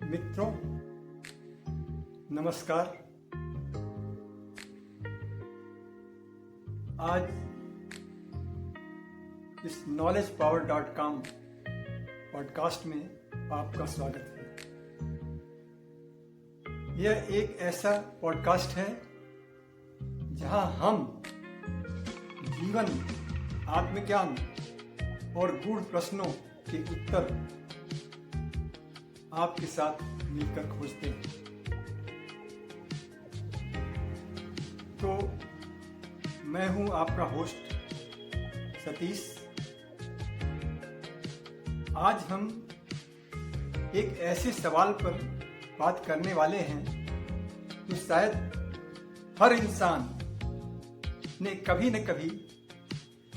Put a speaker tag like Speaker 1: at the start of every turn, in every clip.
Speaker 1: मित्रों, नमस्कार। आज इस knowledgepower.com पॉडकास्ट में आपका स्वागत है। यह एक ऐसा पॉडकास्ट है जहां हम जीवन, आत्मज्ञान और गूढ़ प्रश्नों के उत्तर आपके साथ मिलकर खोजते हैं। तो मैं हूं आपका होस्ट सतीश। आज हम एक ऐसे सवाल पर बात करने वाले हैं जो शायद हर इंसान ने कभी न कभी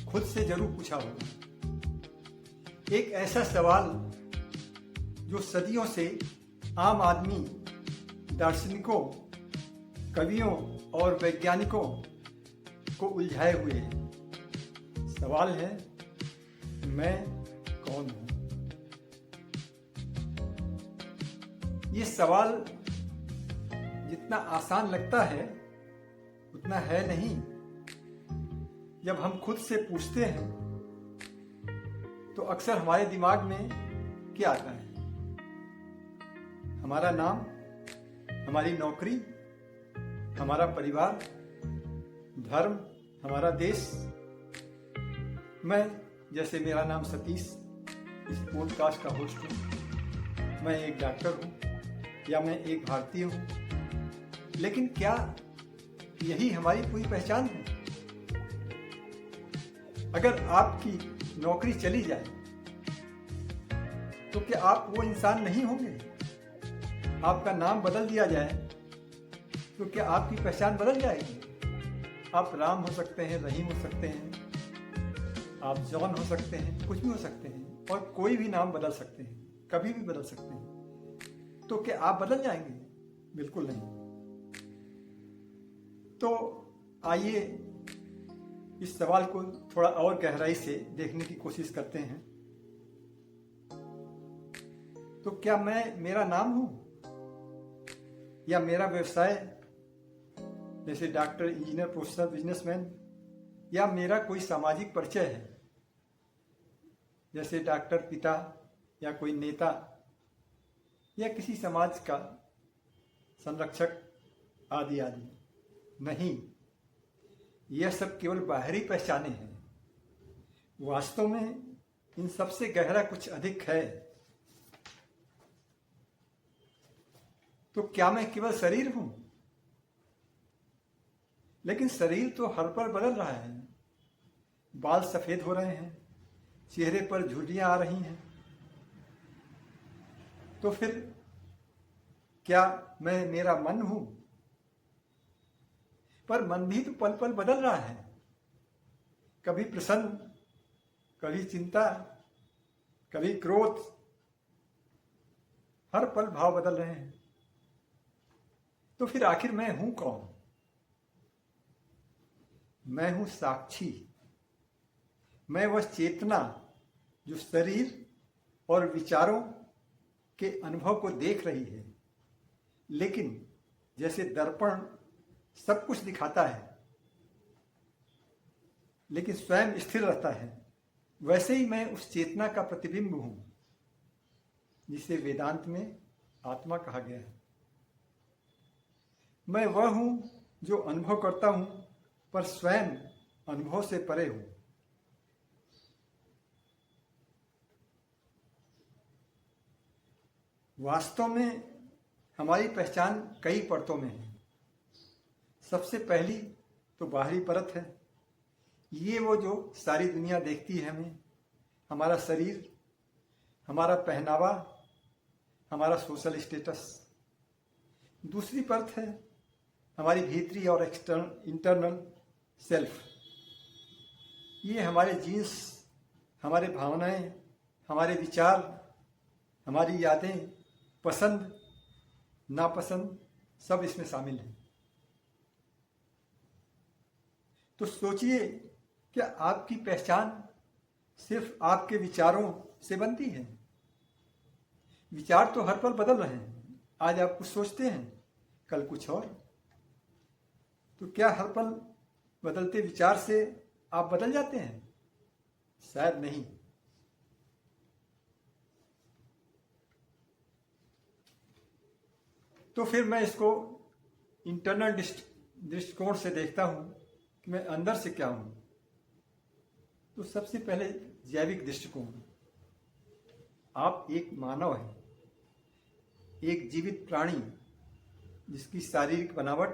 Speaker 1: खुद से जरूर पूछा होगा। एक ऐसा सवाल जो सदियों से आम आदमी, दार्शनिकों, कवियों और वैज्ञानिकों को उलझाए हुए है। सवाल है, मैं कौन हूं? ये सवाल जितना आसान लगता है उतना है नहीं। जब हम खुद से पूछते हैं तो अक्सर हमारे दिमाग में क्या आता है? हमारा नाम, हमारी नौकरी, हमारा परिवार, धर्म, हमारा देश। मैं, जैसे मेरा नाम सतीश, इस पॉडकास्ट का होस्ट हूँ। मैं एक डॉक्टर हूँ या मैं एक भारतीय हूँ। लेकिन क्या यही हमारी पूरी पहचान है? अगर आपकी नौकरी चली जाए तो क्या आप वो इंसान नहीं होंगे? आपका नाम बदल दिया जाए तो क्या आपकी पहचान बदल जाएगी? आप राम हो सकते हैं, रहीम हो सकते हैं, आप जॉन हो सकते हैं, कुछ भी हो सकते हैं, और कोई भी नाम बदल सकते हैं, कभी भी बदल सकते हैं। तो क्या आप बदल जाएंगे? बिल्कुल नहीं। तो आइए इस सवाल को थोड़ा और गहराई से देखने की कोशिश करते हैं। तो क्या मैं मेरा नाम हूं, या मेरा व्यवसाय, जैसे डॉक्टर, इंजीनियर, प्रोफेसर, बिजनेसमैन, या मेरा कोई सामाजिक परिचय है, जैसे डॉक्टर, पिता, या कोई नेता, या किसी समाज का संरक्षक आदि आदि? नहीं, यह सब केवल बाहरी पहचाने हैं। वास्तव में इन सबसे गहरा कुछ अधिक है। तो क्या मैं केवल शरीर हूं? लेकिन शरीर तो हर पल बदल रहा है। बाल सफेद हो रहे हैं, चेहरे पर झुर्रियां आ रही हैं। तो फिर क्या मैं मेरा मन हूं? पर मन भी तो पल पल बदल रहा है। कभी प्रसन्न, कभी चिंता, कभी क्रोध। हर पल भाव बदल रहे हैं। तो फिर आखिर मैं हूं कौन? मैं हूं साक्षी। मैं वह चेतना जो शरीर और विचारों के अनुभव को देख रही है। लेकिन जैसे दर्पण सब कुछ दिखाता है लेकिन स्वयं स्थिर रहता है, वैसे ही मैं उस चेतना का प्रतिबिंब हूं जिसे वेदांत में आत्मा कहा गया है। मैं वह हूं जो अनुभव करता हूं पर स्वयं अनुभव से परे हूं। वास्तव में हमारी पहचान कई परतों में है। सबसे पहली तो बाहरी परत है। ये वो जो सारी दुनिया देखती है हमें, हमारा शरीर, हमारा पहनावा, हमारा सोशल स्टेटस। दूसरी परत है हमारी भीतरी और इंटरनल सेल्फ। ये हमारे जीन्स, हमारे भावनाएं, हमारे विचार, हमारी यादें, पसंद, नापसंद, सब इसमें शामिल हैं। तो सोचिए, क्या आपकी पहचान सिर्फ आपके विचारों से बनती है? विचार तो हर पल बदल रहे हैं। आज आप कुछ सोचते हैं, कल कुछ और। तो क्या हर पल बदलते विचार से आप बदल जाते हैं? शायद नहीं। तो फिर मैं इसको इंटरनल दृष्टिकोण से देखता हूं कि मैं अंदर से क्या हूं। तो सबसे पहले जैविक दृष्टिकोण, आप एक मानव हैं, एक जीवित प्राणी जिसकी शारीरिक बनावट,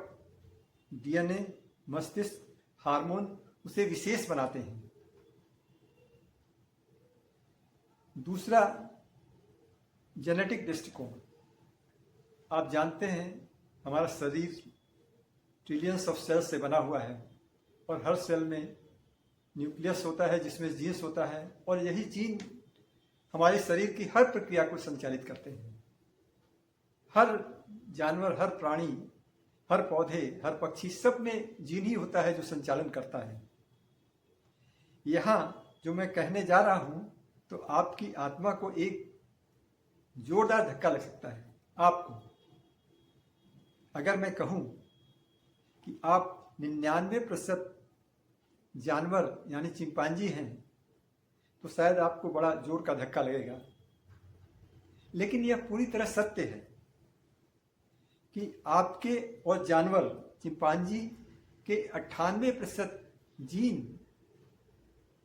Speaker 1: डीएनए, मस्तिष्क, हार्मोन उसे विशेष बनाते हैं। दूसरा जेनेटिक दृष्टिकोण, आप जानते हैं हमारा शरीर ट्रिलियंस ऑफ सेल्स से बना हुआ है और हर सेल में न्यूक्लियस होता है जिसमें जीन्स होता है, और यही जीन हमारे शरीर की हर प्रक्रिया को संचालित करते हैं। हर जानवर, हर प्राणी, हर पौधे, हर पक्षी, सब में जीन ही होता है जो संचालन करता है। यहाँ जो मैं कहने जा रहा हूं, तो आपकी आत्मा को एक जोरदार धक्का लग सकता है। आपको अगर मैं कहूं कि आप 99% जानवर यानी चिंपांजी हैं, तो शायद आपको बड़ा जोर का धक्का लगेगा। लेकिन यह पूरी तरह सत्य है कि आपके और जानवर चिंपांजी के 98% जीन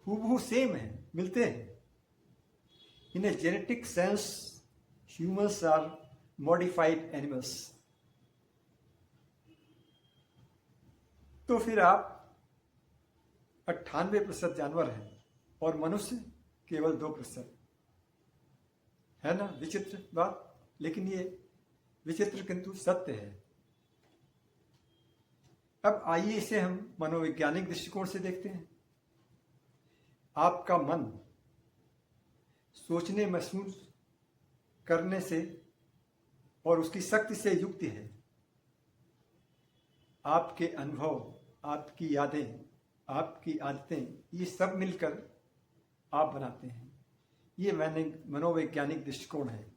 Speaker 1: हूबहू सेम हैं, मिलते हैं। In a genetic sense humans are modified animals. तो फिर आप 98% जानवर हैं और मनुष्य केवल 2%। है ना विचित्र बात? लेकिन ये विचित्र किंतु सत्य है। अब आइए इसे हम मनोवैज्ञानिक दृष्टिकोण से देखते हैं। आपका मन सोचने, महसूस करने से और उसकी शक्ति से युक्त है। आपके अनुभव, आपकी यादें, आपकी आदतें, ये सब मिलकर आप बनाते हैं। ये मनोवैज्ञानिक दृष्टिकोण है।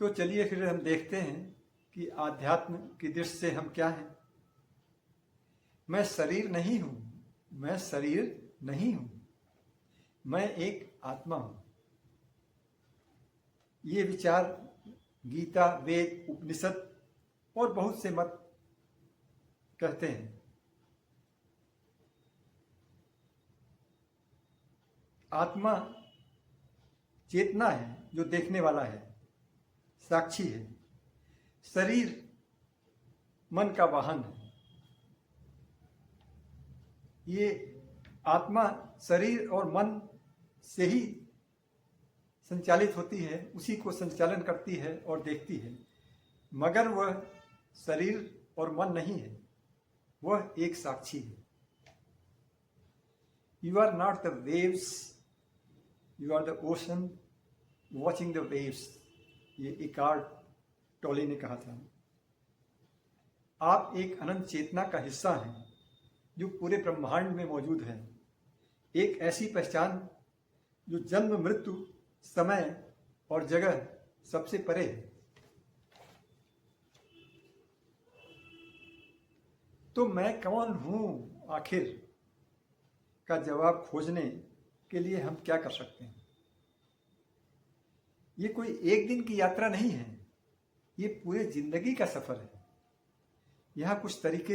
Speaker 1: तो चलिए फिर हम देखते हैं कि आध्यात्म की दृष्टि से हम क्या हैं। मैं शरीर नहीं हूं, मैं शरीर नहीं हूं, मैं एक आत्मा हूं। ये विचार गीता, वेद, उपनिषद और बहुत से मत कहते हैं। आत्मा चेतना है जो देखने वाला है, साक्षी है। शरीर मन का वाहन है। ये आत्मा शरीर और मन से ही संचालित होती है, उसी को संचालन करती है और देखती है, मगर वह शरीर और मन नहीं है, वह एक साक्षी है। You are not the waves, you are the ocean watching the waves। ये इकार्ट टोले ने कहा था। आप एक अनंत चेतना का हिस्सा हैं जो पूरे ब्रह्मांड में मौजूद है। एक ऐसी पहचान जो जन्म, मृत्यु, समय और जगह सबसे परे है। तो मैं कौन हूं आखिर का जवाब खोजने के लिए हम क्या कर सकते हैं? ये कोई एक दिन की यात्रा नहीं है, ये पूरे जिंदगी का सफर है। यहाँ कुछ तरीके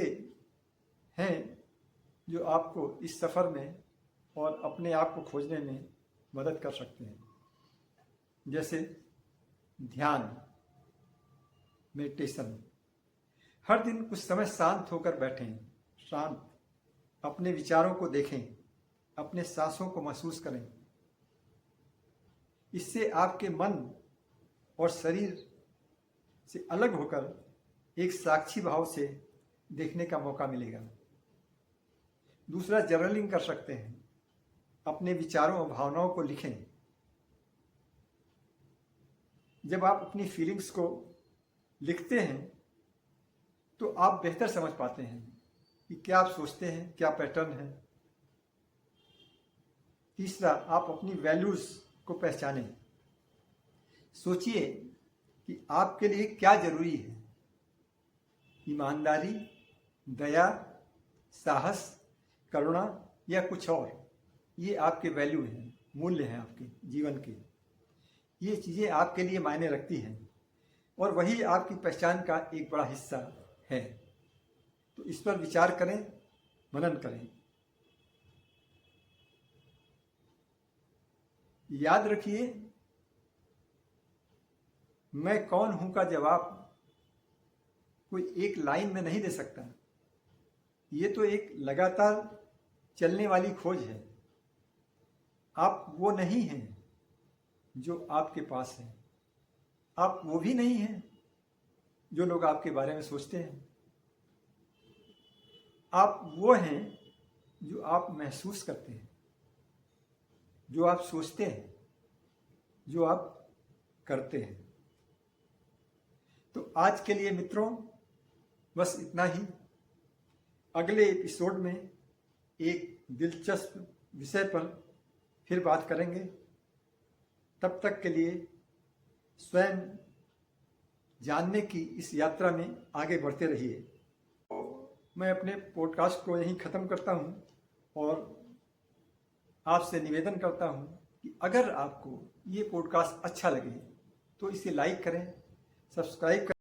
Speaker 1: हैं जो आपको इस सफर में और अपने आप को खोजने में मदद कर सकते हैं। जैसे ध्यान, मेडिटेशन। हर दिन कुछ समय शांत होकर बैठें, शांत अपने विचारों को देखें, अपने सांसों को महसूस करें। इससे आपके मन और शरीर से अलग होकर एक साक्षी भाव से देखने का मौका मिलेगा। दूसरा, जर्नलिंग कर सकते हैं, अपने विचारों और भावनाओं को लिखें। जब आप अपनी फीलिंग्स को लिखते हैं तो आप बेहतर समझ पाते हैं कि क्या आप सोचते हैं, क्या पैटर्न है। तीसरा, आप अपनी वैल्यूज को पहचानें। सोचिए कि आपके लिए क्या जरूरी है। ईमानदारी, दया, साहस, करुणा या कुछ और, ये आपके वैल्यू हैं, मूल्य हैं आपके जीवन के। ये चीज़ें आपके लिए मायने रखती हैं और वही आपकी पहचान का एक बड़ा हिस्सा है। तो इस पर विचार करें, मनन करें। याद रखिए, मैं कौन हूं का जवाब कोई एक लाइन में नहीं दे सकता। ये तो एक लगातार चलने वाली खोज है। आप वो नहीं हैं जो आपके पास है। आप वो भी नहीं हैं जो लोग आपके बारे में सोचते हैं। आप वो हैं जो आप महसूस करते हैं, जो आप सोचते हैं, जो आप करते हैं। तो आज के लिए मित्रों बस इतना ही। अगले एपिसोड में एक दिलचस्प विषय पर फिर बात करेंगे। तब तक के लिए स्वयं जानने की इस यात्रा में आगे बढ़ते रहिए। मैं अपने पॉडकास्ट को यहीं ख़त्म करता हूं और आपसे निवेदन करता हूं कि अगर आपको ये पॉडकास्ट अच्छा लगे तो इसे लाइक करें, सब्सक्राइब करें।